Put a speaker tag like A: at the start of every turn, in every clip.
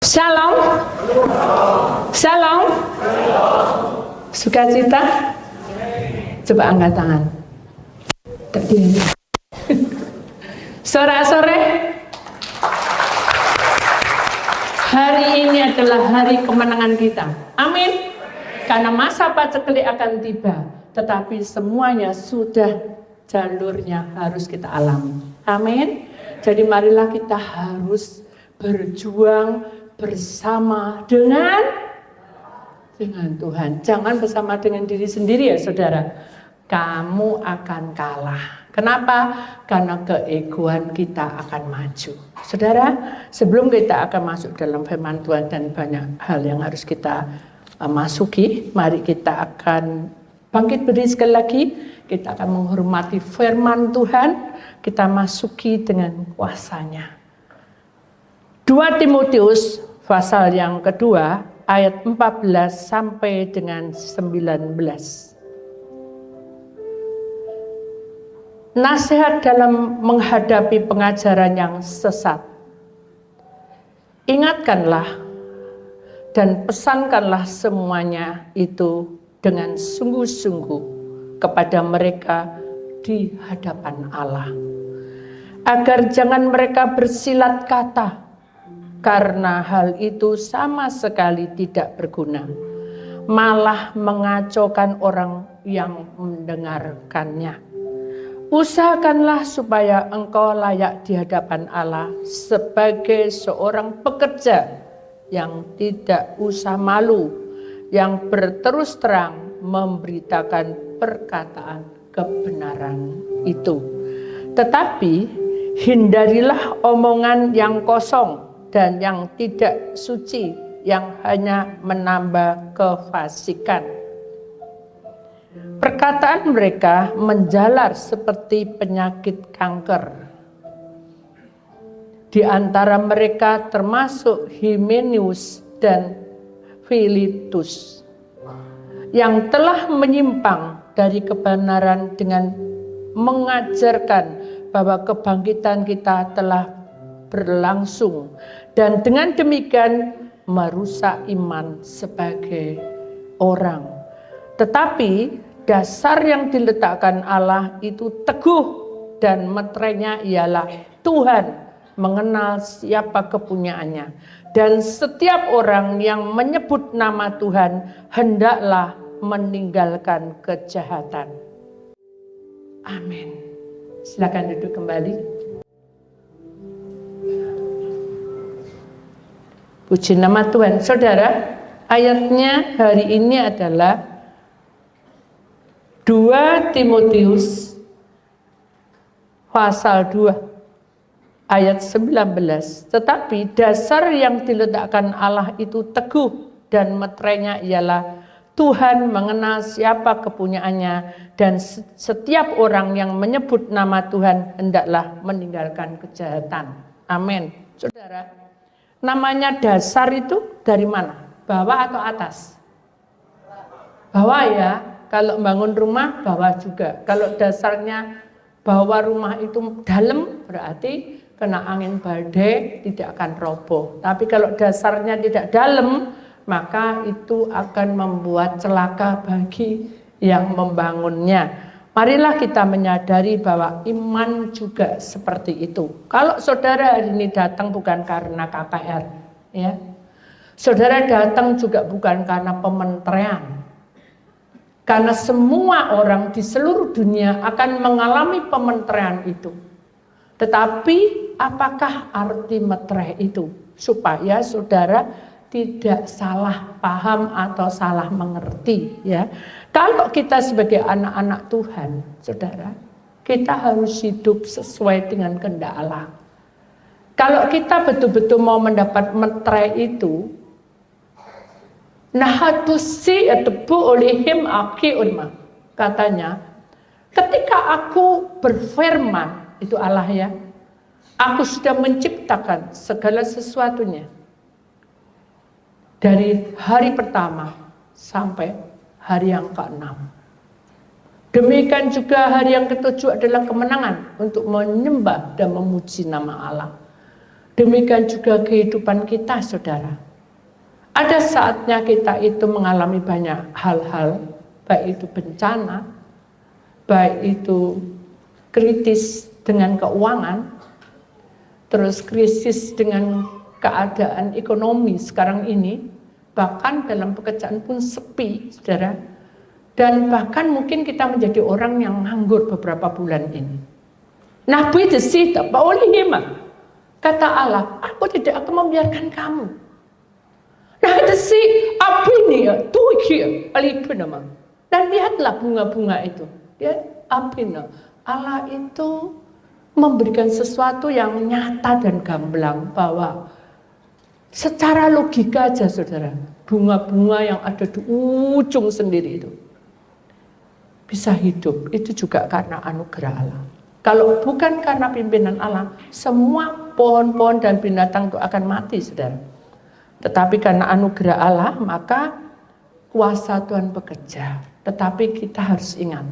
A: Shalom. Shalom. Sukacita. Coba angkat tangan. Terdiam. Sore-sore. Hari ini adalah hari kemenangan kita. Amin. Karena masa paceklik akan tiba, tetapi semuanya sudah jalurnya harus kita alami. Amin. Jadi marilah kita harus berjuang bersama dengan Tuhan. Jangan bersama dengan diri sendiri ya saudara. Kamu akan kalah. Kenapa? Karena keegoan kita akan maju. Saudara, sebelum kita akan masuk dalam firman Tuhan dan banyak hal yang harus kita masuki, mari kita akan bangkit berdiri sekali lagi. Kita akan menghormati firman Tuhan, kita masuki dengan kuasanya. 2 Timotius pasal yang kedua ayat 14 sampai dengan 19. Nasihat dalam menghadapi pengajaran yang sesat. Ingatkanlah dan pesankanlah semuanya itu dengan sungguh-sungguh kepada mereka di hadapan Allah, agar jangan mereka bersilat kata, karena hal itu sama sekali tidak berguna, malah mengacaukan orang yang mendengarkannya. Usahakanlah supaya engkau layak di hadapan Allah sebagai seorang pekerja yang tidak usah malu, yang berterus terang memberitakan perkataan kebenaran itu. Tetapi hindarilah omongan yang kosong dan yang tidak suci, yang hanya menambah kefasikan. Perkataan mereka menjalar seperti penyakit kanker. Di antara mereka termasuk Hymenaeus dan Philetus, yang telah menyimpang dari kebenaran dengan mengajarkan bahwa kebangkitan kita telah berlangsung, dan dengan demikian merusak iman sebagai orang. Tetapi dasar yang diletakkan Allah itu teguh, dan meterainya ialah Tuhan mengenal siapa kepunyaannya. Dan setiap orang yang menyebut nama Tuhan hendaklah meninggalkan kejahatan. Amin. Silakan duduk kembali. Puji nama Tuhan. Saudara, ayatnya hari ini adalah 2 Timotius pasal 2 ayat 19. Tetapi dasar yang diletakkan Allah itu teguh, dan meterainya ialah Tuhan mengenal siapa kepunyaannya, dan setiap orang yang menyebut nama Tuhan hendaklah meninggalkan kejahatan. Amin. Saudara, namanya dasar itu dari mana? Bawah atau atas? Bawah ya. Kalau bangun rumah, bawah juga. Kalau dasarnya bawah rumah itu dalam, berarti kena angin badai tidak akan roboh. Tapi kalau dasarnya tidak dalam, maka itu akan membuat celaka bagi yang membangunnya. Marilah kita menyadari bahwa iman juga seperti itu. Kalau saudara hari ini datang bukan karena KPR, ya, saudara datang juga bukan karena pementerian. Karena semua orang di seluruh dunia akan mengalami pementerian itu. Tetapi apakah arti meterai itu? Supaya saudara tidak salah paham atau salah mengerti, ya. Kalau kita sebagai anak-anak Tuhan, saudara, kita harus hidup sesuai dengan kehendak Allah. Kalau kita betul-betul mau mendapat meterai itu, nahatusi atebu olehim aki unma, katanya, ketika aku berfirman, itu Allah ya, aku sudah menciptakan segala sesuatunya. Dari hari pertama sampai hari yang ke-6. Demikian juga hari yang ke-7 adalah kemenangan untuk menyembah dan memuji nama Allah. Demikian juga kehidupan kita, saudara. Ada saatnya kita itu mengalami banyak hal-hal, baik itu bencana, baik itu kritis dengan keuangan, terus krisis dengan keadaan ekonomi sekarang ini, bahkan dalam pekerjaan pun sepi, saudara. Dan bahkan mungkin kita menjadi orang yang nganggur beberapa bulan ini. Nah, kata Allah, aku tidak akan membiarkan kamu. Nah, itu sih apa ini ya? Dan lihatlah bunga-bunga itu. Ya, apina. Allah itu memberikan sesuatu yang nyata dan gamblang bahwa secara logika aja, saudara, bunga-bunga yang ada di ujung sendiri itu bisa hidup. Itu juga karena anugerah Allah. Kalau bukan karena pimpinan Allah, semua pohon-pohon dan binatang itu akan mati, saudara. Tetapi karena anugerah Allah, maka kuasa Tuhan bekerja. Tetapi kita harus ingat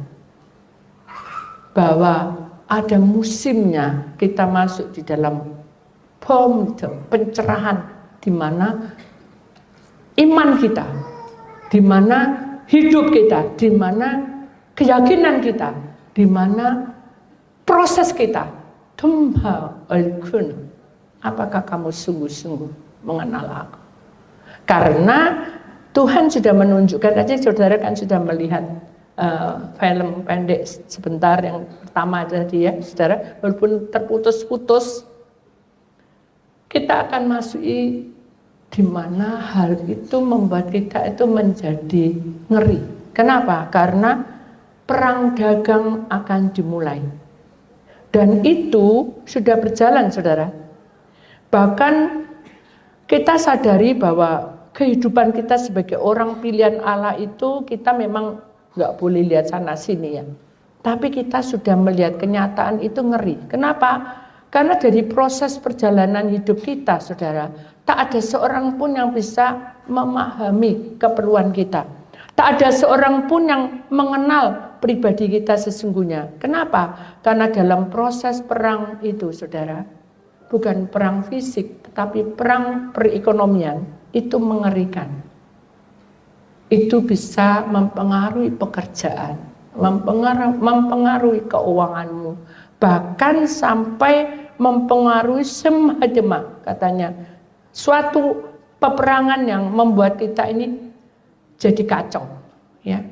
A: bahwa ada musimnya kita masuk di dalam pencerahan, di mana iman kita, di mana hidup kita, di mana keyakinan kita, di mana proses kita. Apakah kamu sungguh-sungguh mengenal aku? Karena Tuhan sudah menunjukkan aja, saudara kan sudah melihat film pendek sebentar yang pertama tadi ya, saudara, walaupun terputus-putus, kita akan masuki di mana hal itu membuat kita itu menjadi ngeri. Kenapa? Karena perang dagang akan dimulai. Dan itu sudah berjalan, saudara. Bahkan kita sadari bahwa kehidupan kita sebagai orang pilihan Allah itu, kita memang nggak boleh lihat sana sini ya. Tapi kita sudah melihat kenyataan itu ngeri. Kenapa? Karena dari proses perjalanan hidup kita, saudara, tak ada seorang pun yang bisa memahami keperluan kita. Tak ada seorang pun yang mengenal pribadi kita sesungguhnya. Kenapa? Karena dalam proses perang itu, saudara, bukan perang fisik, tetapi perang perekonomian, itu mengerikan. Itu bisa mempengaruhi pekerjaan, mempengaruhi keuanganmu, bahkan sampai mempengaruhi semua, katanya. Suatu peperangan yang membuat kita ini jadi kacau, ya.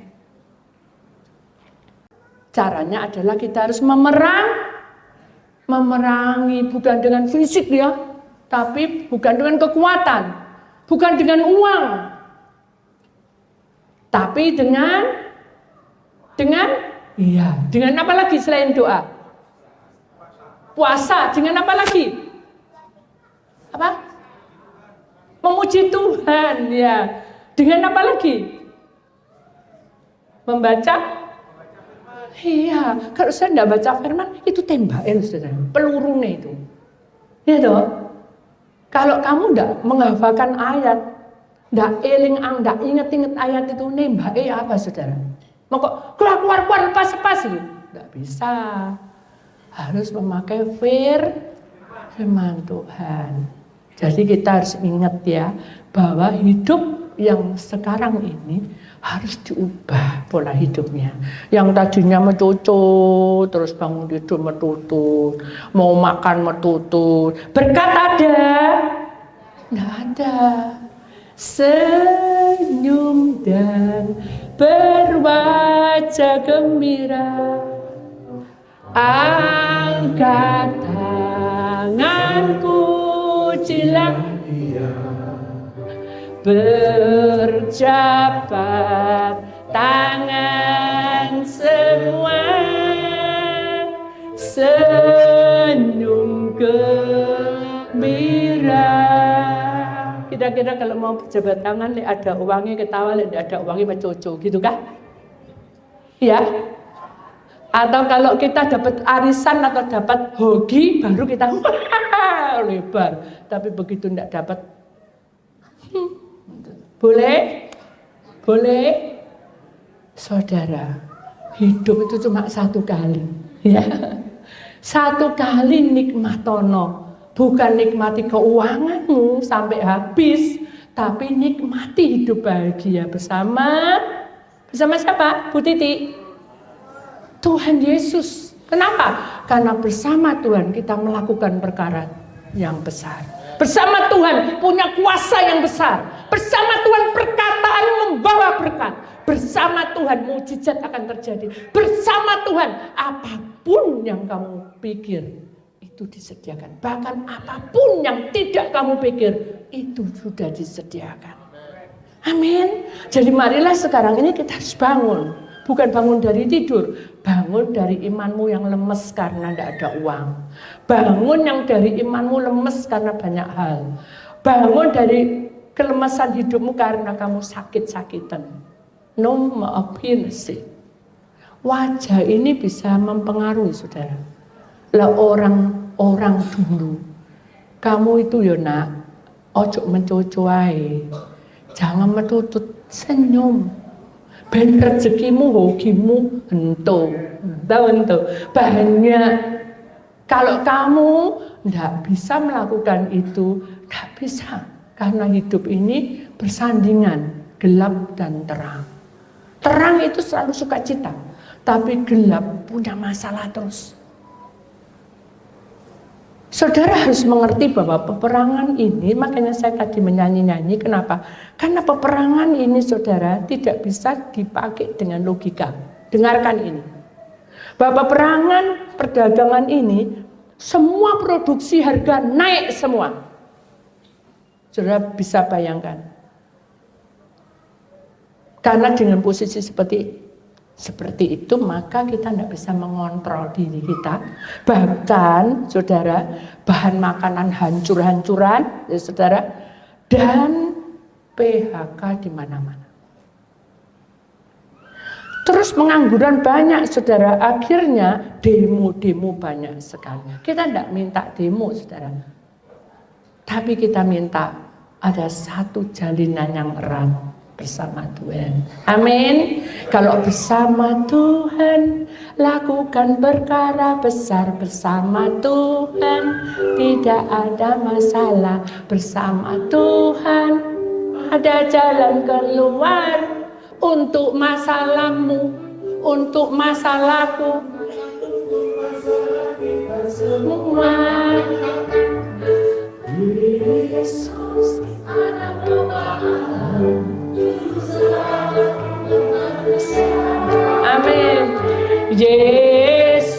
A: Caranya adalah kita harus memerangi bukan dengan fisik ya, tapi bukan dengan kekuatan, bukan dengan uang, tapi dengan apa lagi selain doa? Puasa. Dengan apa lagi? Apa? Memuji Tuhan, ya. Dengan apa lagi? Membaca? Iya, kalau saya tidak baca firman, itu tembakin, saudara. Pelurunya itu. Ya toh? Kalau kamu tidak menghafalkan ayat, tidak tidak ingat-ingat ayat itu, nembaknya apa, saudara? Mau kok keluar, lepas itu? Tidak bisa. Harus memakai firman Tuhan. Jadi kita harus ingat ya, bahwa hidup yang sekarang ini harus diubah pola hidupnya. Yang tadinya metutut, terus bangun tidur metutut, mau makan metutut, berkat ada? Nggak ada. Senyum dan berwajah gembira, angkat tanganku pujilah Dia, berjabat tangan semua, senyum gembira. Kira-kira kalau mau berjabat tangan, ada uangnya ketawa, ada uangnya mencucu, gitu kah? Ya. Atau kalau kita dapat arisan atau dapat hoki, baru kita lebar. Tapi begitu tidak dapat, boleh? Boleh? Saudara, hidup itu cuma satu kali. Ya. Satu kali nikmatono. Bukan nikmati keuanganmu sampai habis, tapi nikmati hidup bahagia bersama siapa? Bu Titi? Tuhan Yesus. Kenapa? Karena bersama Tuhan kita melakukan perkara yang besar. Bersama Tuhan punya kuasa yang besar. Bersama Tuhan perkataan membawa berkat. Bersama Tuhan mujizat akan terjadi. Bersama Tuhan apapun yang kamu pikir itu disediakan. Bahkan apapun yang tidak kamu pikir itu sudah disediakan. Amin. Jadi marilah sekarang ini kita harus bangun. Bukan bangun dari tidur. Bangun dari imanmu yang lemes karena tidak ada uang. Bangun yang dari imanmu lemes karena banyak hal. Bangun dari kelemasan hidupmu karena kamu sakit-sakitan. No maafin sih. Wajah ini bisa mempengaruhi saudara. Lah orang dulu, kamu itu ya nak, ojo mencocoai, jangan metutut, senyum. Ben rezekimu, hokimu, ento. Banyak. Kalau kamu tidak bisa melakukan itu, tidak bisa. Karena hidup ini bersandingan, gelap dan terang. Terang itu selalu sukacita, tapi gelap punya masalah terus. Saudara harus mengerti bahwa peperangan ini, makanya saya tadi menyanyi-nyanyi, kenapa? Karena peperangan ini saudara tidak bisa dipakai dengan logika. Dengarkan ini. Bahwa peperangan perdagangan ini, semua produksi harga naik semua. Saudara bisa bayangkan. Karena dengan posisi seperti itu maka kita tidak bisa mengontrol diri kita. Bahkan saudara, bahan makanan hancur-hancuran ya saudara, dan PHK di mana-mana. Terus pengangguran banyak saudara, akhirnya demo-demo banyak sekali. Kita tidak minta demo saudara, tapi kita minta ada satu jalinan yang erat bersama Tuhan. Amin. Kalau bersama Tuhan lakukan perkara besar bersama Tuhan, tidak ada masalah. Bersama Tuhan ada jalan keluar untuk masalahmu, untuk masalahku, semua. Yesus anak Tuhan. Amin. Yesus,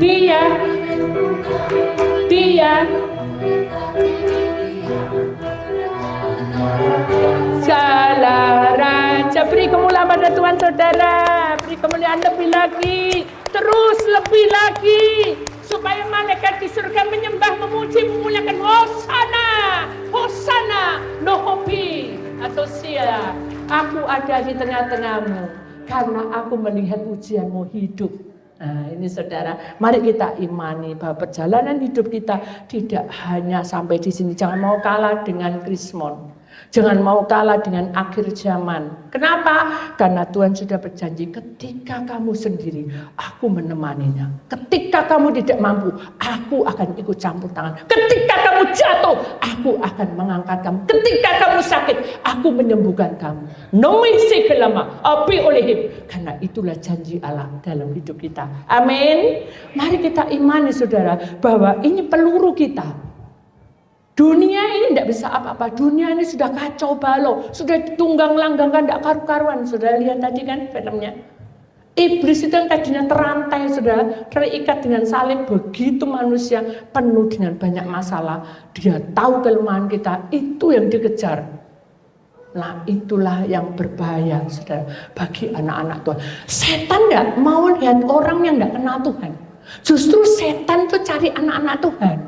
A: Dia segala raja. Beri kemuliaan pada Tuhan saudara. Beri kemuliaan lebih lagi, terus lebih lagi, supaya malaikat di surga menyembah, memuji, memuliakan. Hosana, Hosana, Nohobi atau Sia. Aku ada di tengah-tengahmu karena aku melihat ujianmu hidup. Nah ini saudara, mari kita imani bahwa perjalanan hidup kita tidak hanya sampai di sini. Jangan mau kalah dengan Krismon. Jangan mau kalah dengan akhir zaman. Kenapa? Karena Tuhan sudah berjanji ketika kamu sendiri, aku menemaninya. Ketika kamu tidak mampu, aku akan ikut campur tangan. Ketika kamu jatuh, aku akan mengangkat kamu. Ketika kamu sakit, aku menyembuhkan kamu. Nomisi kelama, api olehim. Karena itulah janji Allah dalam hidup kita. Amin. Mari kita imani saudara, bahwa ini peluru kita. Dunia ini tidak bisa apa-apa. Dunia ini sudah kacau balau, sudah tunggang langgangkan, tidak karu-karuan. Sudah lihat tadi kan filmnya. Iblis itu yang tadinya terantai, sudah terikat dengan salib. Begitu manusia penuh dengan banyak masalah, dia tahu kelemahan kita, itu yang dikejar. Nah itulah yang berbahaya saudara, bagi anak-anak Tuhan. Setan tidak mau lihat orang yang tidak kenal Tuhan. Justru setan itu cari anak-anak Tuhan.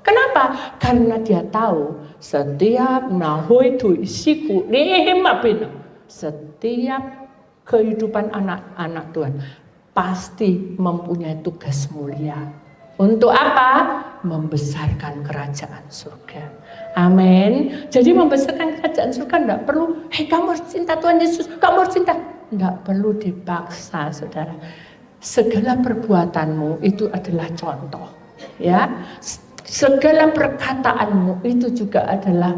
A: Kenapa? Karena dia tahu setiap nahoi tu isiku lehemapina, setiap kehidupan anak-anak Tuhan pasti mempunyai tugas mulia. Untuk apa? Membesarkan kerajaan surga. Amin. Jadi membesarkan kerajaan surga tidak perlu, kamu harus cinta Tuhan Yesus, kamu harus cinta. Tidak perlu dipaksa saudara. segala perbuatanmu itu adalah contoh, ya. Segala perkataanmu itu juga adalah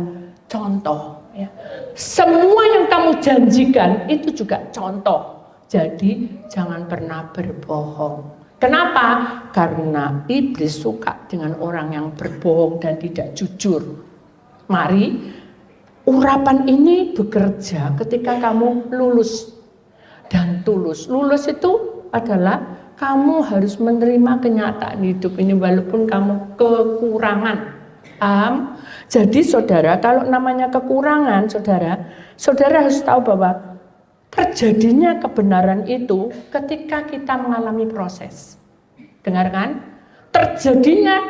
A: contoh, ya. Semua yang kamu janjikan itu juga contoh. Jadi jangan pernah berbohong. Kenapa? Karena iblis suka dengan orang yang berbohong dan tidak jujur. Mari, urapan ini bekerja ketika kamu lulus dan tulus. Lulus itu adalah kamu harus menerima kenyataan hidup ini walaupun kamu kekurangan. Paham? Jadi saudara, kalau namanya kekurangan, saudara harus tahu bahwa terjadinya kebenaran itu ketika kita mengalami proses. Dengarkan? Terjadinya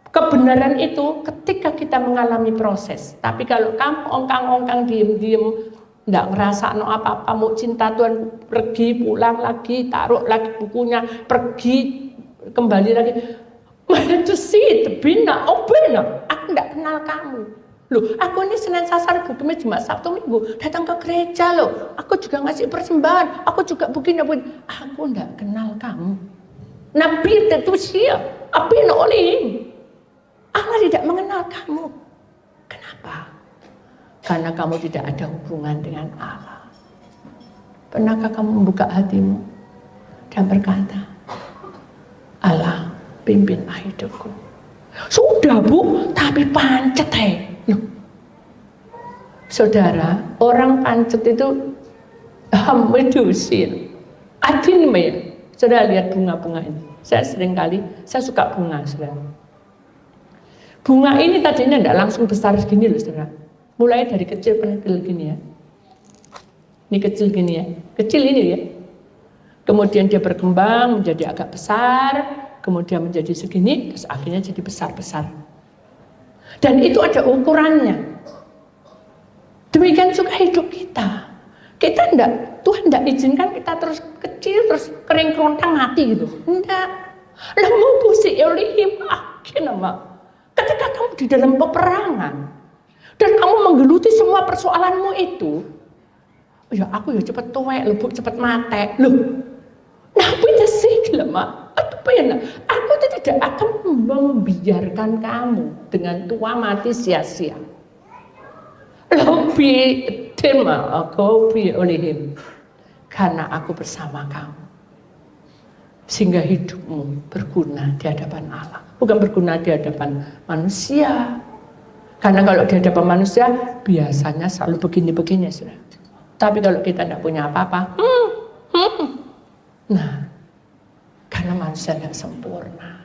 A: kebenaran itu ketika kita mengalami proses. Tapi kalau kamu ongkang-ongkang, diem-diem, enggak ngerasa apa-apa, mau cinta Tuhan, pergi, pulang lagi, taruh lagi bukunya, pergi, kembali lagi. Mana sih, bina, aku enggak kenal kamu. Loh, aku ini Senin Selasa Rabu Kamis Jumat Sabtu Minggu datang ke gereja loh. Aku juga ngasih persembahan, aku juga begini. Aku enggak kenal kamu. Nabi itu siapa? Apa yang oleh? Allah tidak mengenal kamu. Kenapa? Karena kamu tidak ada hubungan dengan Allah. Pernahkah kamu membuka hatimu dan berkata, Allah, pimpinlah hidupku. Sudah Bu, tapi pancet loh. Saudara, orang pancet itu medusin. Adinme. Saudara lihat bunga-bunga ini. Saya suka bunga, saudara. Bunga ini tadinya tidak langsung besar segini loh, saudara. Mulai dari kecil pentil gini ya. Ini kecil gini ya. Kecil ini ya. Kemudian dia berkembang menjadi agak besar, kemudian menjadi segini, terus akhirnya jadi besar-besar. Dan itu ada ukurannya. Demikian juga hidup kita. Kita Tuhan tidak izinkan kita terus kecil, terus kering kerontang mati gitu. Enggak. Lalu pusing olehim nama. Ketika kamu di dalam peperangan dan kamu menggeluti semua persoalanmu itu, ya aku ya cepet tuwek, lebuk cepet mate. Loh, apa itu sih lemah? Apa ya? Aku tidak akan membiarkan kamu dengan tua mati sia-sia. Lebih tema aku olehim, karena aku bersama kamu, sehingga hidupmu berguna di hadapan Allah, bukan berguna di hadapan manusia. Karena kalau di hadapan manusia biasanya selalu begini-begini, sudah. Tapi kalau kita tidak punya apa-apa, nah, karena manusia tidak sempurna.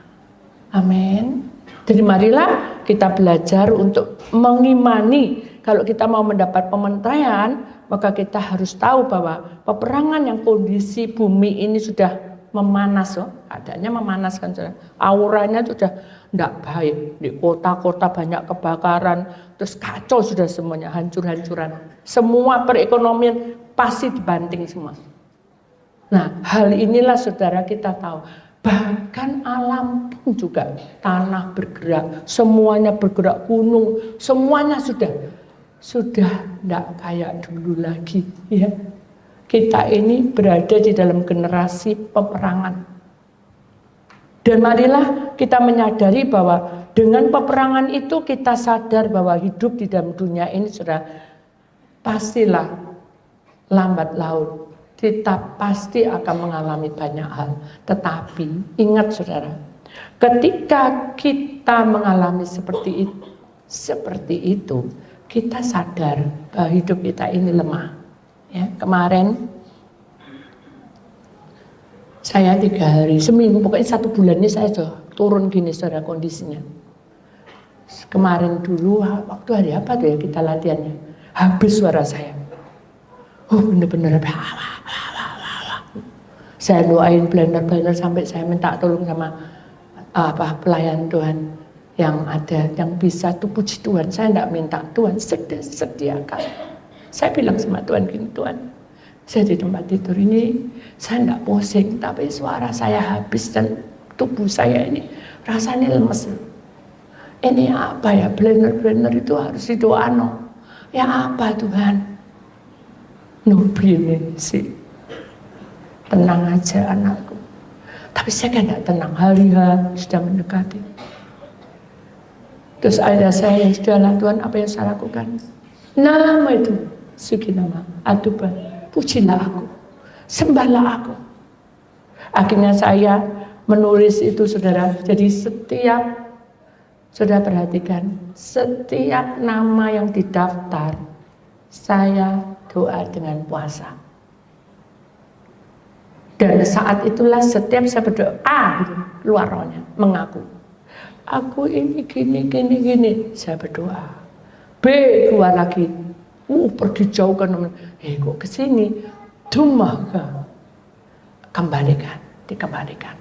A: Amin. Jadi marilah kita belajar untuk mengimani. Kalau kita mau mendapat pementaian, maka kita harus tahu bahwa peperangan yang kondisi bumi ini sudah memanas, adanya memanas kan, auranya sudah tidak baik. Di kota-kota banyak kebakaran, terus kacau sudah semuanya, hancur-hancuran. Semua perekonomian pasti dibanting semua. Nah, hal inilah saudara kita tahu. Bahkan alam pun juga, tanah bergerak, semuanya bergerak, gunung, semuanya sudah tidak kayak dulu lagi, ya. Kita ini berada di dalam generasi peperangan. Dan marilah kita menyadari bahwa dengan peperangan itu kita sadar bahwa hidup di dalam dunia ini sudah pastilah lambat laun. Kita pasti akan mengalami banyak hal. Tetapi ingat saudara, ketika kita mengalami seperti itu, kita sadar bahwa hidup kita ini lemah. Ya, kemarin saya 3 hari, seminggu, pokoknya 1 bulan ini saya sudah turun gini saudara kondisinya. Kemarin dulu waktu hari apa tuh ya kita latihannya, habis suara saya. Bener-bener saya doain blender sampai saya minta tolong sama pelayan Tuhan yang ada, yang bisa tuh, puji Tuhan. Saya tidak minta, Tuhan sediakan. Saya bilang sama Tuhan gini, Tuhan, saya di tempat tidur ini, saya tidak pusing, tapi suara saya habis dan tubuh saya ini rasanya lemes. Ini apa ya, blender itu harus didoakan. Ya apa Tuhan? Nubi ini sih, tenang aja anakku. Tapi saya kan tidak tenang, hari-H sudah mendekati. Terus ayah saya, sudahlah Tuhan, apa yang saya lakukan? Nama itu, suki nama, Atuba, pujilah aku, sembahlah aku. Akhirnya saya menulis itu, saudara. Jadi setiap, saudara perhatikan, setiap nama yang didaftar, saya doa dengan puasa. Dan saat itulah setiap saya berdoa, keluar rohnya, mengaku. Aku ini gini, saya berdoa. B, keluar lagi. Pergi jauh kan, kok kesini? Dumaga. Dikembalikan.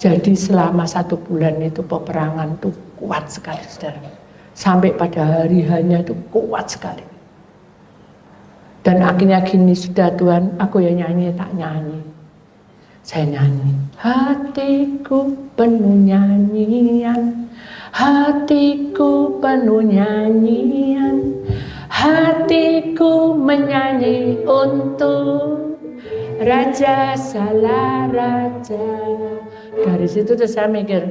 A: Jadi selama 1 bulan itu peperangan itu kuat sekali, saudara. Sampai pada hari hanya itu kuat sekali. Dan akhirnya gini, sudah Tuhan, aku yang nyanyi, tak nyanyi. Saya nyanyi, hatiku penuh nyanyian, hatiku penuh nyanyian, hatiku menyanyi untuk Raja Salah Raja. Dari situ tuh saya mikir,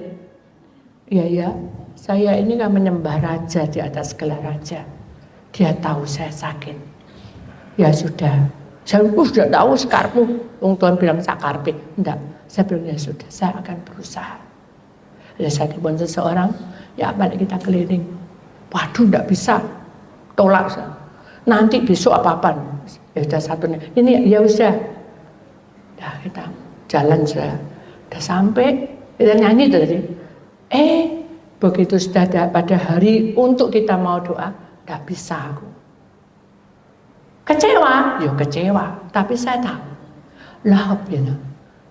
A: ya, saya ini kan menyembah Raja di atas segala raja. Dia tahu saya sakit. Ya sudah. Saya sudah tahu sekarmu, Tuhan bilang sakarpe, enggak. Saya bilang ya sudah, saya akan berusaha. Ya saya telepon seseorang, ya balik kita keliling. Waduh, enggak bisa, tolak saya. Nanti besok apa-apaan. Ya sudah satunya, ini ya sudah. Nah kita jalan sudah sampai, kita nyanyi tadi. Begitu sudah ada pada hari untuk kita mau doa, enggak bisa aku. Kecewa, tapi saya tahu lah,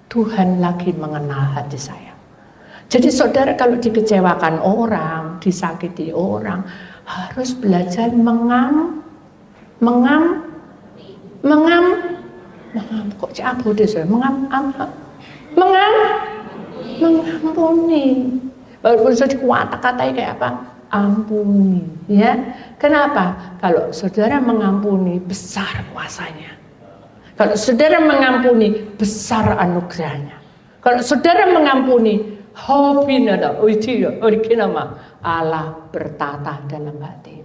A: Tuhan lagi mengenal hati saya. Jadi saudara kalau dikecewakan orang, disakiti orang, harus belajar kok cabut deh saya, mengampuni. Walaupun sudah kata-katanya kayak apa? Ampuni, ya. Kenapa? Kalau saudara mengampuni, besar kuasanya. Kalau saudara mengampuni, besar anugerahnya. Kalau saudara mengampuni, Allah bertata dalam hati.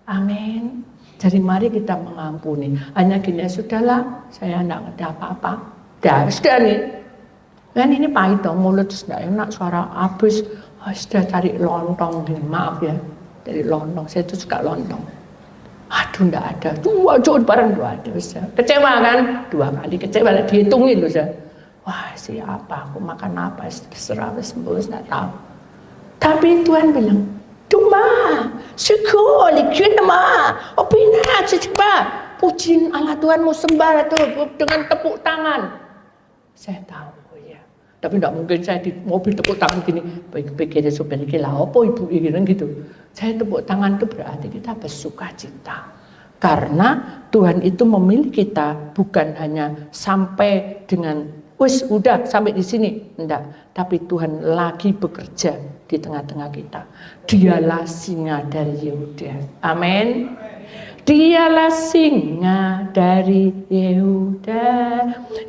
A: Amin. Jadi mari kita mengampuni. Hanya gini, sudahlah, saya enggak ada apa-apa. Sudah nih. Kan ini pahit dong, mulut sudah enak, suara habis. Sudah cari lontong, maaf ya, dari lontong, saya itu suka lontong. Aduh, enggak ada, barang 2 ada. Kecewa kan, 2 kali kecewa, dihitungin loh saya. Wah, siapa, aku makan apa, terserah, sembuh, enggak tahu. Tapi Tuhan bilang, Duma, syukur, likinama, opina, coba, pujiin Allah Tuhanmu, sembah itu dengan tepuk tangan. Saya tahu. Tapi tidak mungkin saya di mobil tepuk tangan gini, pikirnya supaya lah, apa ibu ini gitu. Saya tepuk tangan itu berarti kita bersuka cita. Karena Tuhan itu memilih kita bukan hanya sampai dengan, udah sampai di sini, enggak. Tapi Tuhan lagi bekerja di tengah-tengah kita. Dialah singa dari Yehuda. Amin. Dialah singa dari Yehuda.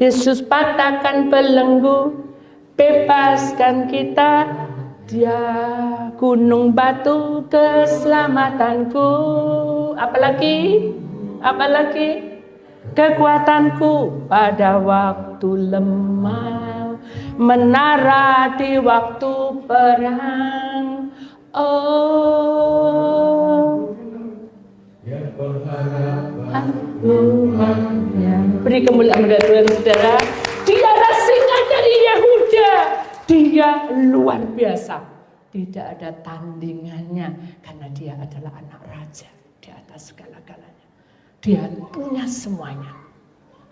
A: Yesus patahkan belenggu, bebaskan kita, dia gunung batu keselamatanku. Apalagi kekuatanku pada waktu lemah, menara di waktu perang. Beri kemuliaan kepada Tuhan, saudara. Dialah singa dari Yehuda. Dia luar biasa. Tidak ada tandingannya. Karena dia adalah anak raja. Di atas segala-galanya. Dia punya semuanya.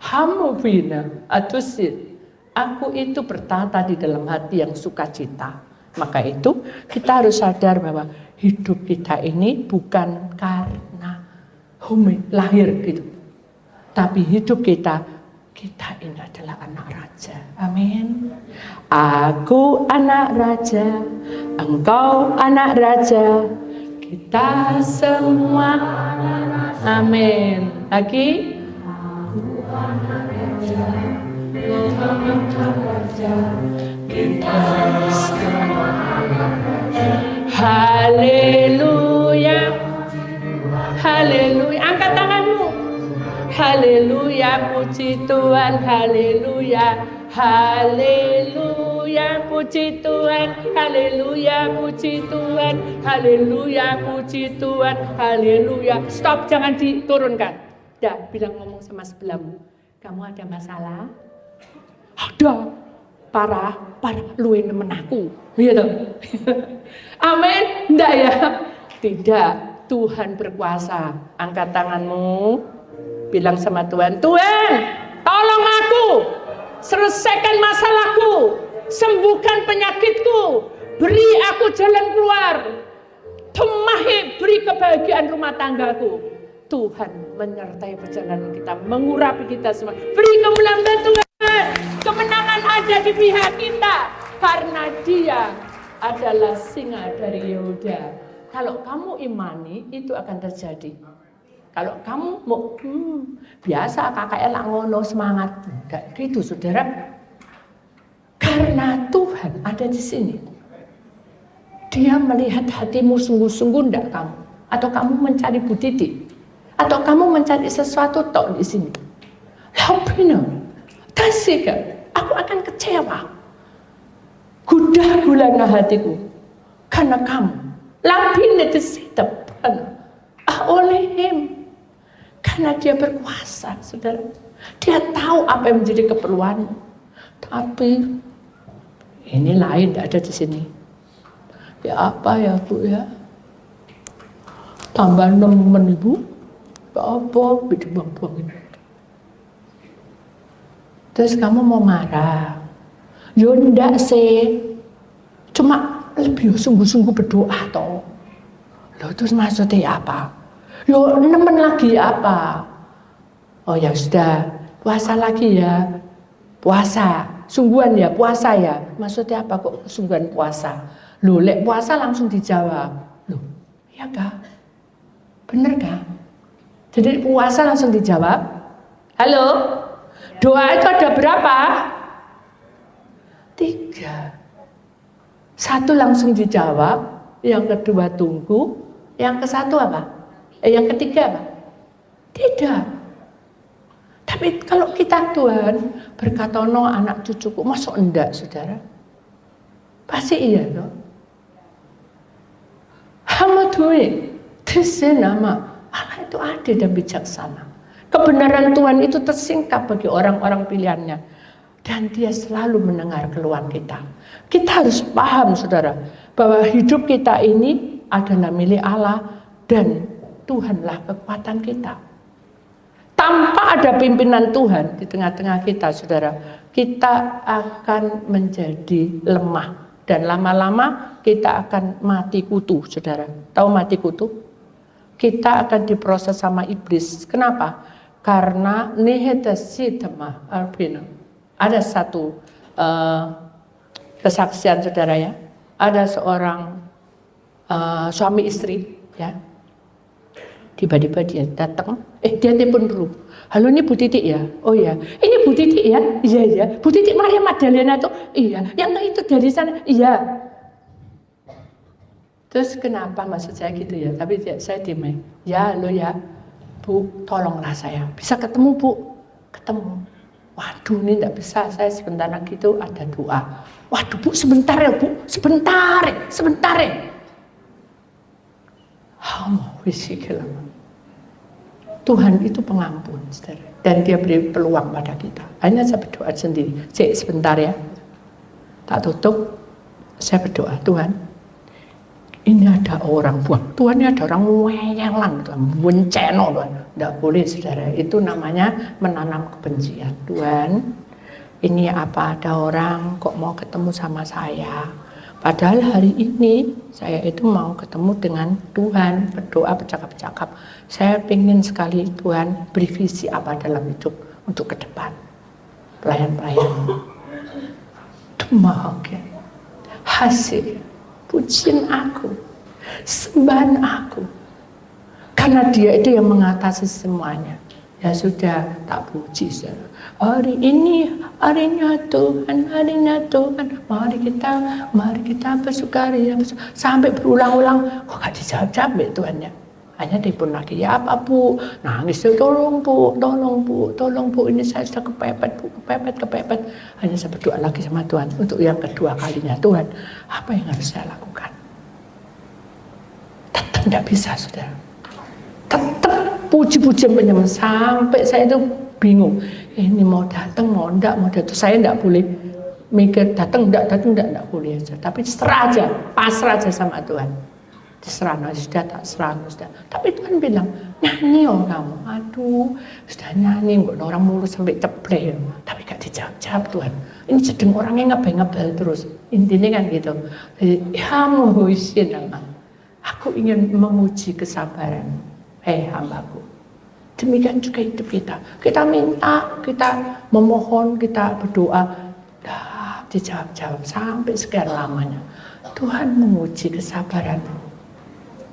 A: Hamubina atusid. Aku itu bertata di dalam hati yang sukacita. Maka itu kita harus sadar bahwa hidup kita ini bukan karena lahir gitu. Tapi hidup kita ini adalah anak raja. Amin. Aku anak raja, engkau anak raja, kita semua anak raja. Amin. Lagi. Aku anak raja. Haleluya, haleluya. Angkat tanganmu. Haleluya, puji Tuhan. Haleluya, haleluya, puji Tuhan. Haleluya, puji Tuhan. Haleluya, puji Tuhan. Haleluya. Stop, jangan diturunkan. Dah, bilang ngomong sama sebelahmu. Kamu ada masalah? Ada. Parah, luwe nemen aku. Gitu. Amin. Enggak ya? Tidak. Tuhan berkuasa. Angkat tanganmu. Bilang sama Tuhan, Tuhan, tolong aku. Selesaikan masalahku. Sembuhkan penyakitku. Beri aku jalan keluar. Tumahi, beri kebahagiaan rumah tanggaku. Tuhan menyertai perjalanan kita, mengurapi kita semua. Beri kemuliaan Tuhan. Kemenangan ada di pihak kita karena Dia adalah singa dari Yehuda. Kalau kamu imani, itu akan terjadi. Kalau kamu mau biasa kakak elak ngono semangat, enggak gitu saudara. Karena Tuhan ada di sini. Dia melihat hatimu sungguh-sungguh enggak kamu, atau kamu mencari buditi, atau kamu mencari sesuatu tok di sini. Lapino, tasik, aku akan kecewa. Gudah gulana hatiku karena kamu. Lapino depan oleh Him. Karena Dia berkuasa, saudara. Dia tahu apa yang menjadi keperluanmu. Tapi ini lain, tidak ada di sini. Ya apa ya Bu ya? Tambah 6 Ibu. Ya apa? Buang-buang ini. Terus kamu mau marah? Ya enggak sih. Cuma lebih sungguh-sungguh berdoa toh. Loh terus maksudnya apa? Yo nemen lagi apa? Oh ya sudah, puasa lagi ya. Puasa, sungguhan ya, puasa ya. Maksudnya apa kok sungguhan puasa? Loh, lek puasa langsung dijawab. Loh, iya kah? Bener kah? Jadi puasa langsung dijawab. Halo? Doa itu ada berapa? 3. 1 langsung dijawab, yang kedua tunggu, yang ke-1 apa? Yang ketiga apa? Tidak. Tapi kalau kita Tuhan berkata no anak cucuku, masuk enggak saudara? Pasti iya loh. Hamadui, nama Allah itu adil dan bijaksana. Kebenaran Tuhan itu tersingkap bagi orang-orang pilihannya. Dan Dia selalu mendengar keluhan kita. Kita harus paham saudara, bahwa hidup kita ini adalah milik Allah dan Tuhanlah kekuatan kita. Tanpa ada pimpinan Tuhan di tengah-tengah kita, saudara, kita akan menjadi lemah. Dan lama-lama kita akan mati kutu, saudara. Tahu mati kutu? Kita akan diproses sama iblis. Kenapa? Karena nihedasitama albino. Ada satu kesaksian, saudara ya. Ada seorang suami istri, ya. Tiba-tiba dia datang, dia telepon dulu. Halo, ini Bu Titik ya? Oh ya, ini Bu Titik ya? Iya ya. Bu Titik Maria Magdalena tuh? Iya. Yang itu dari sana? Iya. Terus kenapa maksud saya gitu ya? Tapi saya diem. Ya, halo ya. Bu, tolonglah saya. Bisa ketemu Bu? Ketemu. Waduh, ini enggak bisa. Saya sebentar lagi itu ada doa. Waduh Bu, sebentar ya Bu. Sebentar ya. Tuhan itu pengampun, saudara. Dan Dia beri peluang pada kita. Hanya saya berdoa sendiri. Sebentar ya. Tak tutup. Saya berdoa, Tuhan, ini ada orang buang. Tuhan, ini ada orang weyelan, Tuhan, benceno, Tuhan. Tidak boleh, saudara. Itu namanya menanam kebencian. Tuhan, ini apa ada orang kok mau ketemu sama saya? Padahal hari ini saya itu mau ketemu dengan Tuhan, berdoa, bercakap-cakap. Saya ingin sekali Tuhan beri visi apa dalam hidup untuk ke depan. Pelayan-pelayan. Tumahagia. Hasil. Pujian aku. Sembahan aku. Karena Dia itu yang mengatasi semuanya. Ya sudah, tak puji saudara. Harinya Tuhan, mari kita bersukaria. Sampai berulang-ulang, kok gak dijawab-jawab ya Tuhannya. Hanya telepon lagi, ya apa Bu? Nangis, tolong Bu, ini saya sudah kepepet. Hanya saya berdoa lagi sama Tuhan, untuk yang kedua kalinya, Tuhan, apa yang harus saya lakukan? Tetap tidak bisa, saudara. Tetap puji-pujian penyembah, sampai saya itu bingung. Ini mau datang, mau enggak. Saya enggak boleh mikir datang enggak boleh aja. Tapi serah aja, pasrah aja sama Tuhan. Diserah, sudah tak serah, sudah. Tapi Tuhan bilang, nyanyi kamu. Aduh, sudah nyanyi, orang mulus sampai ceplek. Tapi gak dijawab Tuhan. Ini sedang orangnya ngebel terus. Intinya kan gitu. Ya muhusin nama. Aku ingin menguji kesabaran. Hambaku. Demikian juga hidup kita. Kita minta, kita memohon, kita berdoa. Dijawab sampai sekian lamanya. Tuhan menguji kesabaranmu.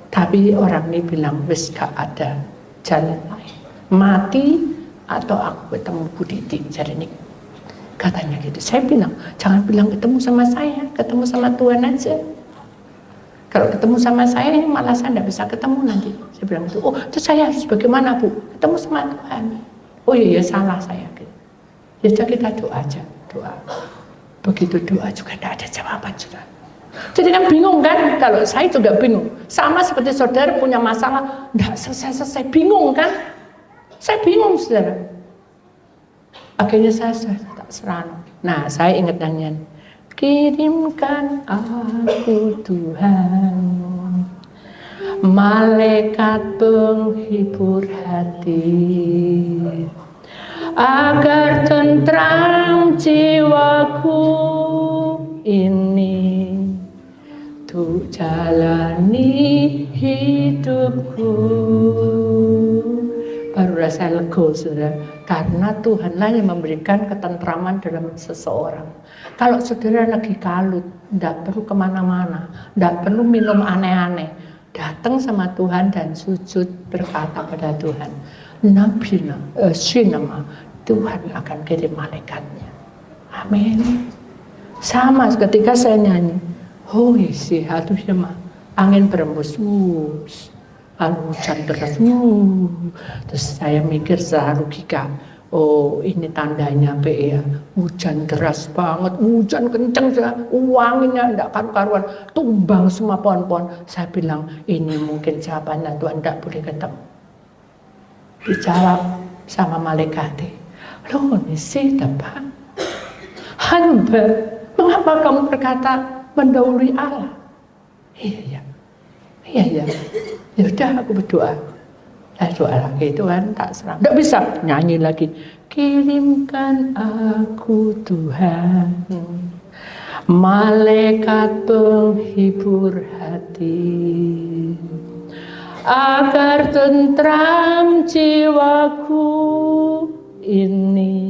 A: Tapi orang ini bilang, wis gak ada jalan lain. Mati atau aku ketemu Bu Diti. Jadi ini katanya gitu. Saya bilang, jangan bilang ketemu sama saya, ketemu sama Tuhan aja. Kalau ketemu sama saya, malah saya tidak bisa ketemu nanti. Saya bilang gitu, oh terus saya harus bagaimana Bu? Ketemu sama Tuhan. Oh iya, salah saya. Ya kita doa aja, doa. Begitu doa juga tidak ada jawaban, saudara. Jadi kan bingung kan, kalau saya juga bingung. Sama seperti saudara punya masalah, nggak selesai-selesai, bingung kan? Saya bingung, saudara. Akhirnya saya tak serano. Nah, saya ingat nyanyian. Kirimkan aku Tuhan, malaikat penghibur hati, agar tentram jiwaku ini. Untuk jalani hidupku. Barulah saya lega, saudara. Karena Tuhanlah yang memberikan ketentraman dalam seseorang. Kalau saudara lagi kalut, tidak perlu kemana-mana, tidak perlu minum aneh-aneh. Datang sama Tuhan dan sujud berkata pada Tuhan, Nabina, Shinama, Tuhan akan kirim malaikatnya. Amin. Sama ketika saya nyanyi. Oh isi aduh ya mah angin berembus lalu hujan deras terus saya mikir secara logika, oh ini tandanya ya, hujan deras banget, hujan kenceng, wanginya enggak karu-karuan, tumbang semua pohon-pohon. Saya bilang ini mungkin jawabannya Tuhan enggak boleh ketemu. Dijawab sama malaikat, loh ini sih apa? Hamba, mengapa kamu berkata mendahului Allah? Iya. Ya udah aku berdoa. Saya doa lagi, Tuhan tak serang. Tidak bisa nyanyi lagi. Kirimkan aku Tuhan, malaikat penghibur hati, agar tentram jiwaku ini.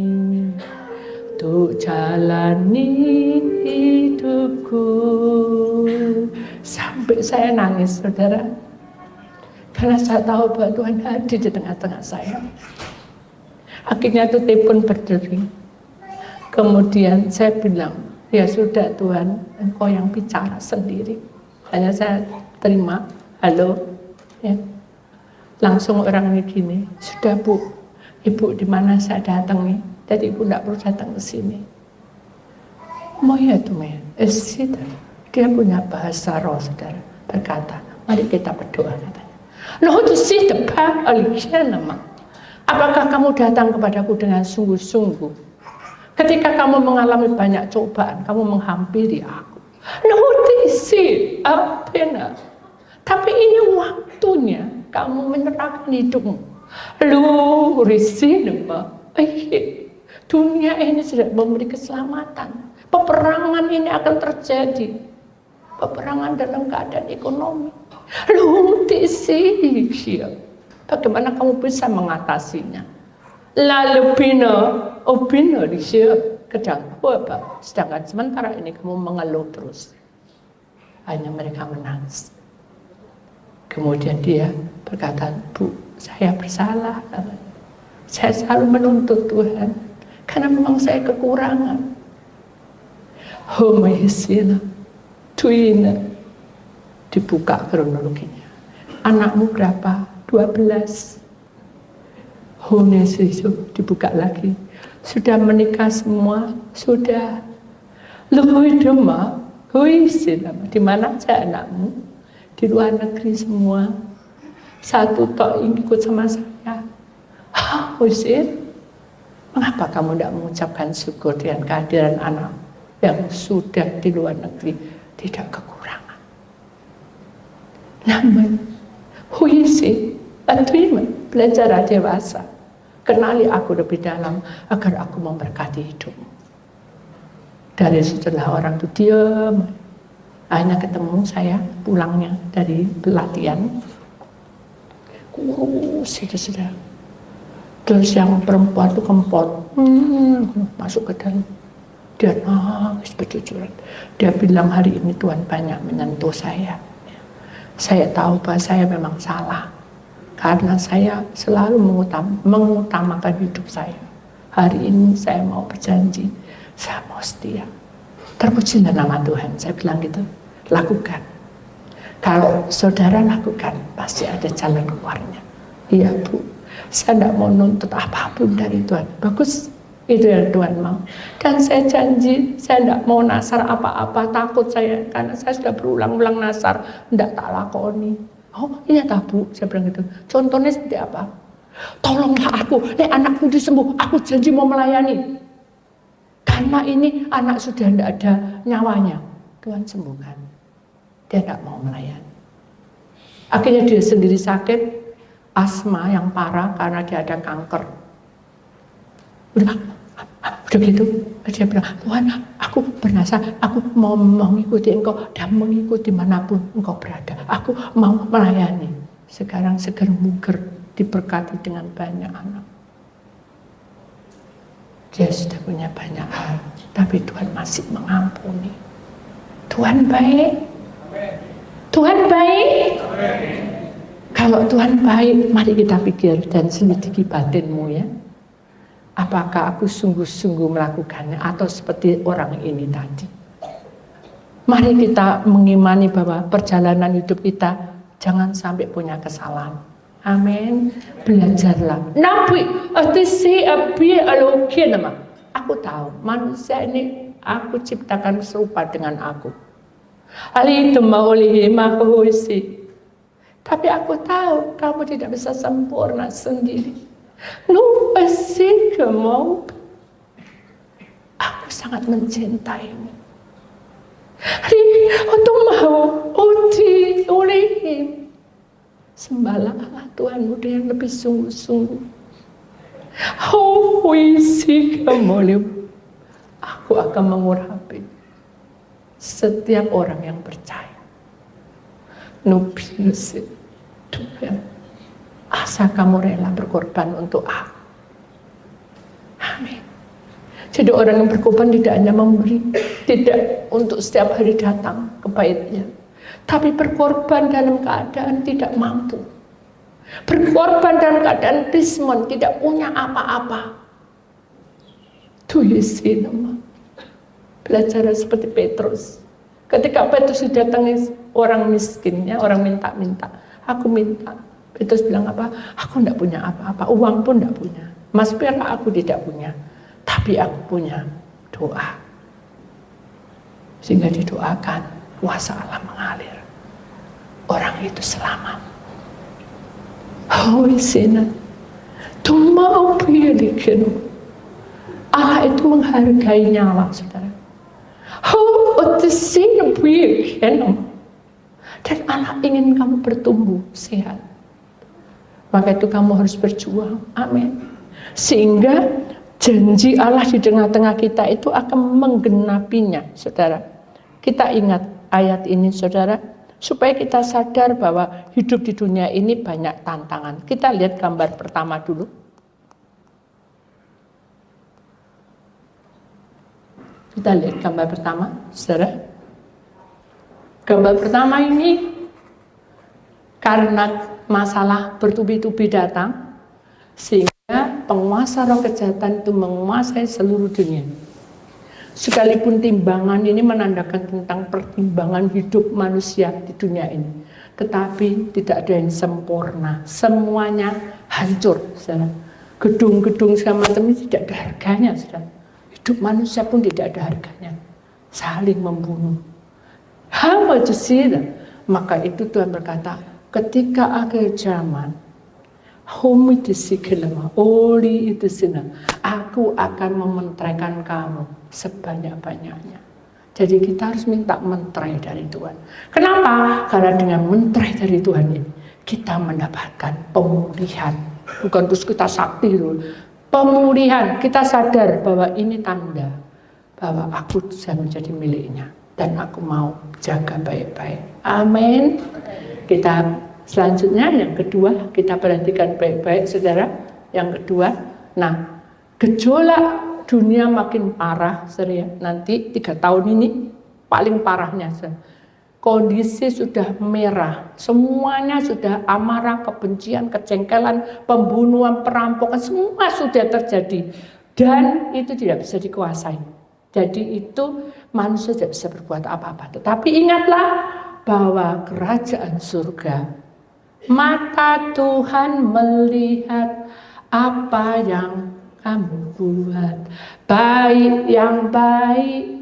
A: Untuk jalani hidupku. Sampai saya nangis, saudara. Karena saya tahu bahwa Tuhan hadir di tengah-tengah saya. Akhirnya itu telepon berdering. Kemudian saya bilang, ya sudah Tuhan, Engkau yang bicara sendiri. Hanya saya terima, halo. Ya. Langsung orang ini gini, sudah Bu, Ibu di mana saya datang nih? Jadi Ibu tidak perlu datang ke sini. Mau ya tuh men, dia punya bahasa roh, saudara. Berkata, mari kita berdoa katanya. Loh itu sih depan alikian nama. Apakah kamu datang kepadaku dengan sungguh-sungguh? Ketika kamu mengalami banyak cobaan, kamu menghampiri aku. Loh itu sih apa? Tapi ini waktunya kamu menyerahkan hidupmu. Lu risih nama. Dunia ini sudah memberi keselamatan. Peperangan ini akan terjadi. Peperangan dalam keadaan ekonomi. Bagaimana kamu bisa mengatasinya? Lalu bina di kedang apa? Sedangkan sementara ini kamu mengeluh terus. Hanya mereka menangis. Kemudian dia berkata, Bu, saya bersalah. Saya selalu menuntut Tuhan, karena memang saya kekurangan. Homoisina, tuina, dibuka kronologinya. Anakmu berapa? 12. Honesisu, dibuka lagi. Sudah menikah semua? Sudah. Luhui dema, huisina, di mana aja anakmu? Di luar negeri semua. Satu tok ikut sama saya. Husin, mengapa kamu tidak mengucapkan syukur dengan kehadiran anak yang sudah di luar negeri tidak kekurangan? Namun, huisi, bantuin belajar dewasa. Kenali aku lebih dalam agar aku memberkati hidupmu. Dari setelah orang itu diam, akhirnya ketemu saya pulangnya dari pelatihan. Kurus itu sudah. Terus yang perempuan itu kempot, masuk ke dalam. Dia nangis berjujuran. Dia bilang, hari ini Tuhan banyak menyentuh saya. Saya tahu bahwa saya memang salah. Karena saya selalu mengutamakan hidup saya. Hari ini saya mau berjanji, saya mau setia. Terpujilah nama Tuhan, saya bilang gitu. Lakukan. Kalau saudara lakukan, pasti ada jalan keluarnya. Iya Bu, saya tidak mau nuntut apapun dari Tuhan. Bagus, itu yang Tuhan mau. Dan saya janji, saya tidak mau nasar apa-apa. Takut saya, karena saya sudah berulang-ulang nasar, tidak tak lakoni. Oh iya tak Bu, saya bilang gitu. Contohnya seperti apa? Tolonglah aku, anakku disembuh, aku janji mau melayani. Karena ini anak sudah tidak ada nyawanya, Tuhan sembuhkan. Dia tidak mau melayani. Akhirnya dia sendiri sakit, asma yang parah karena dia ada kanker. Udah gitu, dia bilang, Tuhan aku bernasar, aku mau mengikuti engkau dan mengikuti manapun engkau berada. Aku mau melayani. Sekarang seger muger, diberkati dengan banyak anak. Dia sudah punya banyak hal, tapi Tuhan masih mengampuni. Tuhan baik. Tuhan baik. Kalau Tuhan baik, mari kita pikir dan selidiki batinmu ya. Apakah aku sungguh-sungguh melakukannya atau seperti orang ini tadi? Mari kita mengimani bahwa perjalanan hidup kita jangan sampai punya kesalahan. Amin. Belajarlah. Nabi, aku tahu manusia ini aku ciptakan serupa dengan aku. Tapi aku tahu kamu tidak bisa sempurna sendiri. Aku sangat mencintaimu. Sembahlah Tuhanmu dengan lebih sungguh-sungguh. Aku akan mengurapi setiap orang yang percaya. Tuhan, asal kamu rela berkorban untuk aku. Amin. Jadi orang yang berkorban tidak hanya memberi, tidak untuk setiap hari datang ke baitnya, tapi berkorban dalam keadaan tidak mampu. Berkorban dalam keadaan dismon, tidak punya apa-apa. Belajar seperti Petrus. Ketika Petrus didatangi orang miskinnya, orang minta-minta, aku minta. Petrus bilang apa? Aku tidak punya apa-apa, uang pun tidak punya, mas perak aku tidak punya, tapi aku punya doa. Sehingga didoakan, kuasa Allah mengalir. Orang itu selamat. Allah itu menghargai nyawa, saudara. Dan Allah ingin kamu bertumbuh sehat. Maka itu kamu harus berjuang. Amin. Sehingga janji Allah di tengah-tengah kita itu akan menggenapinya, saudara. Kita ingat ayat ini, saudara, supaya kita sadar bahwa hidup di dunia ini banyak tantangan. Kita lihat gambar pertama dulu. Kita lihat gambar pertama, saudara. Gambar pertama ini karena masalah bertubi-tubi datang, sehingga penguasa roh kejahatan itu menguasai seluruh dunia. Sekalipun timbangan ini menandakan tentang pertimbangan hidup manusia di dunia ini, tetapi tidak ada yang sempurna, semuanya hancur. Saudara. Gedung-gedung segala macam ini tidak ada harganya. Saudara. Hidup manusia pun tidak ada harganya, saling membunuh. How much is it? Maka itu Tuhan berkata, ketika akhir zaman, aku akan mementeraikan kamu sebanyak-banyaknya. Jadi kita harus minta menterai dari Tuhan. Kenapa? Karena dengan menterai dari Tuhan ini, kita mendapatkan pemulihan. Bukan terus kita sakti loh. Pemulihan, kita sadar bahwa ini tanda bahwa aku sudah menjadi miliknya. Dan aku mau jaga baik-baik. Amin. Kita selanjutnya yang kedua, kita perhatikan baik-baik saudara. Yang kedua, nah gejolak dunia makin parah saudara. Nanti 3 tahun ini paling parahnya saudara. Kondisi sudah merah, semuanya sudah amarah, kebencian, kejengkelan, pembunuhan, perampokan, semua sudah terjadi. Dan itu tidak bisa dikuasai. Jadi itu manusia tidak bisa berbuat apa-apa. Tetapi ingatlah bahwa kerajaan surga, mata Tuhan melihat apa yang kamu buat, baik yang baik,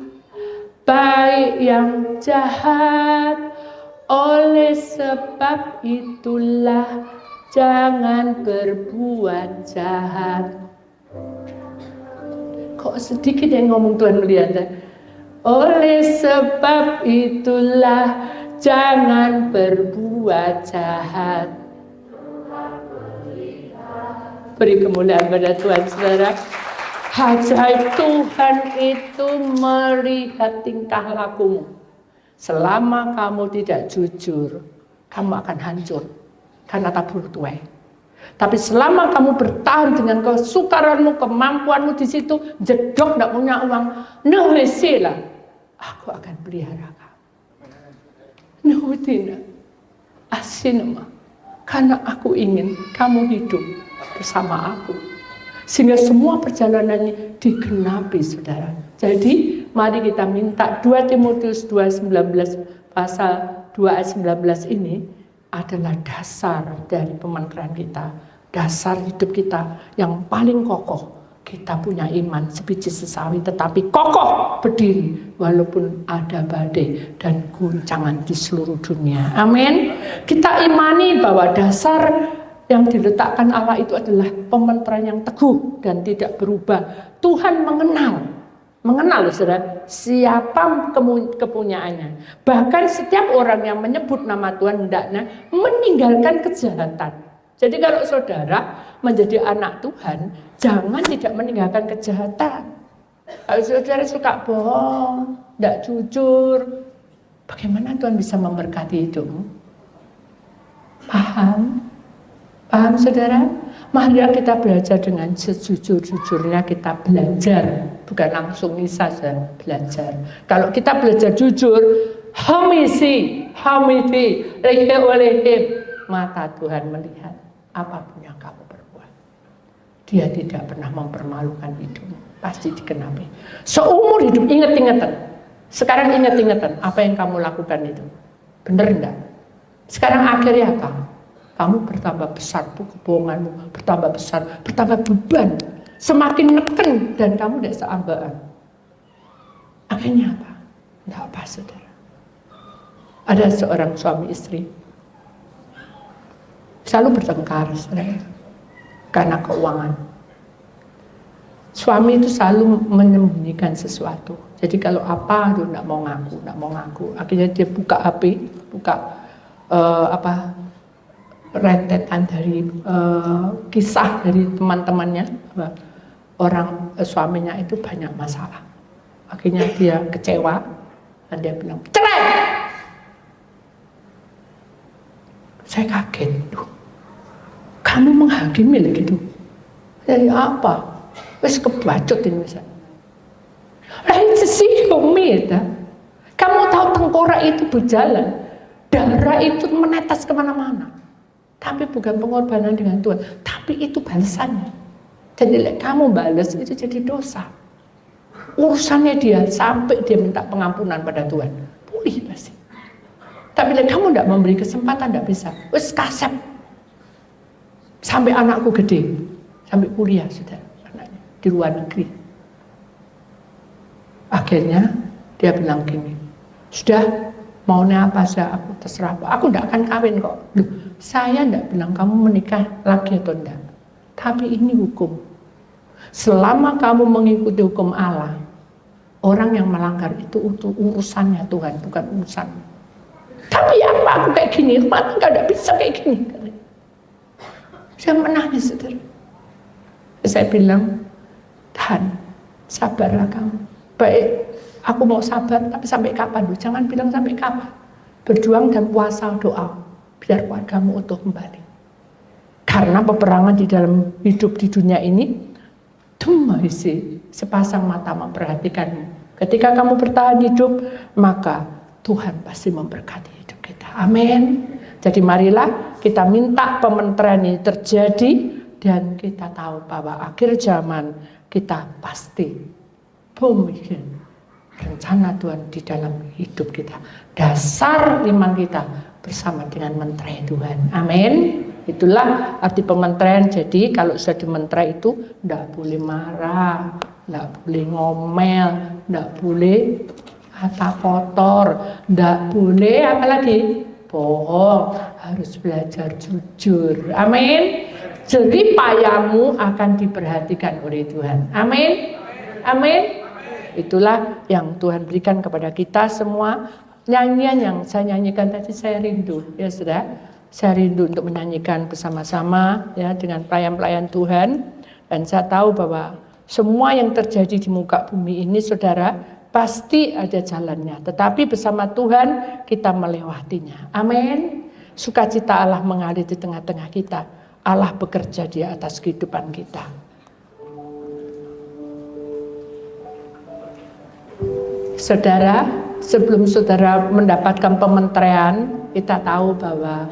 A: baik yang jahat. Oleh sebab itulah jangan berbuat jahat. Kok sedikit yang ngomong Tuhan melihat. Oleh sebab itulah jangan berbuat jahat. Beri kemuliaan pada Tuhan saudara. Ajaib, Tuhan itu melihat tingkah lakumu. Selama kamu tidak jujur, kamu akan hancur karena tabur tuai. Tapi selama kamu bertahan dengan kesukaranmu, kemampuanmu di situ, jedok tidak punya uang, nuhisilah, aku akan pelihara kamu. Nuhutina, asinema, karena aku ingin kamu hidup bersama aku. Sehingga semua perjalanannya digenapi saudara. Jadi mari kita minta 2 Timotius 2:19 pasal 2 ayat 19 ini adalah dasar dari pementeraian kita, dasar hidup kita yang paling kokoh. Kita punya iman sebiji sesawi tetapi kokoh berdiri walaupun ada badai dan guncangan di seluruh dunia. Amin. Kita imani bahwa dasar yang diletakkan Allah itu adalah pementeraian yang teguh dan tidak berubah. Tuhan mengenal saudara, siapa kepunyaannya. Bahkan setiap orang yang menyebut nama Tuhan hendaknya meninggalkan kejahatan. Jadi kalau saudara menjadi anak Tuhan, jangan tidak meninggalkan kejahatan. Kalau saudara suka bohong, tidak jujur, bagaimana Tuhan bisa memberkati hidupmu? Paham? Paham saudara? Mari kita belajar dengan sejujur-jujurnya, kita belajar, bukan langsung bisa belajar. Kalau kita belajar jujur, hamisi, lehe olehim, mata Tuhan melihat apapun yang kamu berbuat. Dia tidak pernah mempermalukan hidupmu, pasti dikenapi. Seumur hidup ingat-ingatan. Sekarang ingat-ingatan apa yang kamu lakukan itu. Benar enggak? Sekarang akhirnya apa? Kamu bertambah besar, kebohonganmu bertambah besar, bertambah beban, semakin neken dan kamu tidak seambaan. Akhirnya apa? Tidak apa saudara. Ada seorang suami istri selalu bertengkar saudara, karena keuangan. Suami itu selalu menyembunyikan sesuatu. Jadi kalau apa, dia tidak mau ngaku. Akhirnya dia buka HP, buka rentetan dari kisah dari teman-temannya, orang suaminya itu banyak masalah. Akhirnya dia kecewa dan dia bilang cerai. Saya kaget, kamu menghakimi lagi tuh. Dari apa? Wes kebacut ini misalnya. Lain sih kamu tahu tengkorak itu berjalan, darah itu menetes kemana-mana. Tapi bukan pengorbanan dengan Tuhan, tapi itu balasannya. Jadi kamu bales itu jadi dosa. Urusannya dia sampai dia minta pengampunan pada Tuhan, pulih pasti. Tapi kamu tidak memberi kesempatan, tidak bisa. Wes kasep. Sampai anakku gede, sampai kuliah sudah anaknya di luar negeri. Akhirnya dia bilang gini, sudah maunya apa saja aku terserah. Aku tidak akan kawin kok. Loh, saya tidak bilang kamu menikah lagi atau tidak. Tapi ini hukum. Selama kamu mengikuti hukum Allah, orang yang melanggar itu urusannya Tuhan, bukan urusan. Tapi apa aku kayak gini, mana nggak bisa kayak gini. Saya menangis, saudara. Saya bilang, Tuhan, sabarlah kamu. Baik, aku mau sabar, tapi sampai kapan? Jangan bilang sampai kapan. Berjuang dan puasa doa, biar keluargamu utuh kembali. Karena peperangan di dalam hidup di dunia ini, isi sepasang mata memperhatikanmu. Ketika kamu bertahan hidup, maka Tuhan pasti memberkati hidup kita. Amin. Jadi marilah kita minta pementeran ini terjadi, dan kita tahu bahwa akhir zaman kita pasti memiliki rencana Tuhan di dalam hidup kita. Dasar iman kita bersama dengan menterai Tuhan. Amin. Itulah arti pementeran. Jadi kalau sudah dimenterai itu tidak boleh marah, tidak boleh ngomel, tidak boleh kata kotor, tidak boleh apalagi bohong, harus belajar jujur. Amin. Jadi payamu akan diperhatikan oleh Tuhan. Amin. Amin. Itulah yang Tuhan berikan kepada kita semua. Nyanyian yang saya nyanyikan tadi saya rindu, ya sudah. Saya rindu untuk menyanyikan bersama-sama ya dengan pelayan-pelayan Tuhan. Dan saya tahu bahwa semua yang terjadi di muka bumi ini, saudara, pasti ada jalannya. Tetapi bersama Tuhan kita melewatinya. Amin. Sukacita Allah mengalir di tengah-tengah kita. Allah bekerja di atas kehidupan kita. Saudara, sebelum saudara mendapatkan pementeran, kita tahu bahwa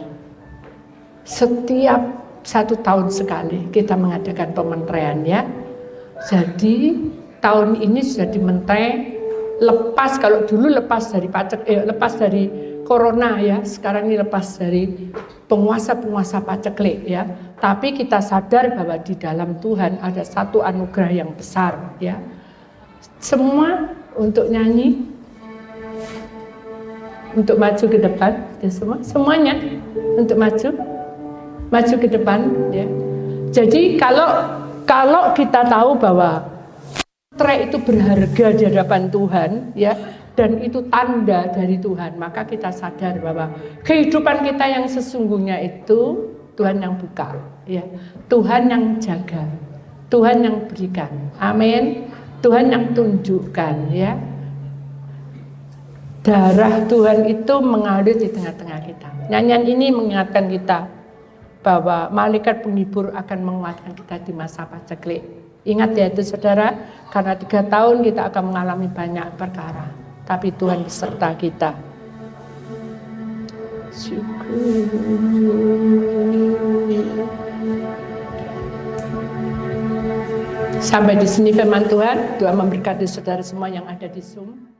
A: setiap 1 tahun sekali kita mengadakan pementeran ya. Jadi tahun ini sudah dimenterai, lepas kalau dulu lepas dari pajak, lepas dari corona ya, sekarang ini lepas dari penguasa-penguasa paceklik ya. Tapi kita sadar bahwa di dalam Tuhan ada satu anugerah yang besar ya. Semua untuk nyanyi, untuk maju ke depan, ya semuanya untuk maju ke depan ya. Jadi kalau kita tahu bahwa menterai itu berharga di hadapan Tuhan ya, dan itu tanda dari Tuhan, maka kita sadar bahwa kehidupan kita yang sesungguhnya itu Tuhan yang buka ya, Tuhan yang jaga, Tuhan yang berikan. Amin. Tuhan yang tunjukkan ya. Darah Tuhan itu mengalir di tengah-tengah kita. Nyanyian ini mengingatkan kita bahwa malaikat penghibur akan menguatkan kita di masa paceklik. Ingat ya itu saudara, karena 3 tahun kita akan mengalami banyak perkara, tapi Tuhan beserta kita. Syukur. Sampai di sini firman Tuhan. Tuhan memberkati saudara semua yang ada di Zoom.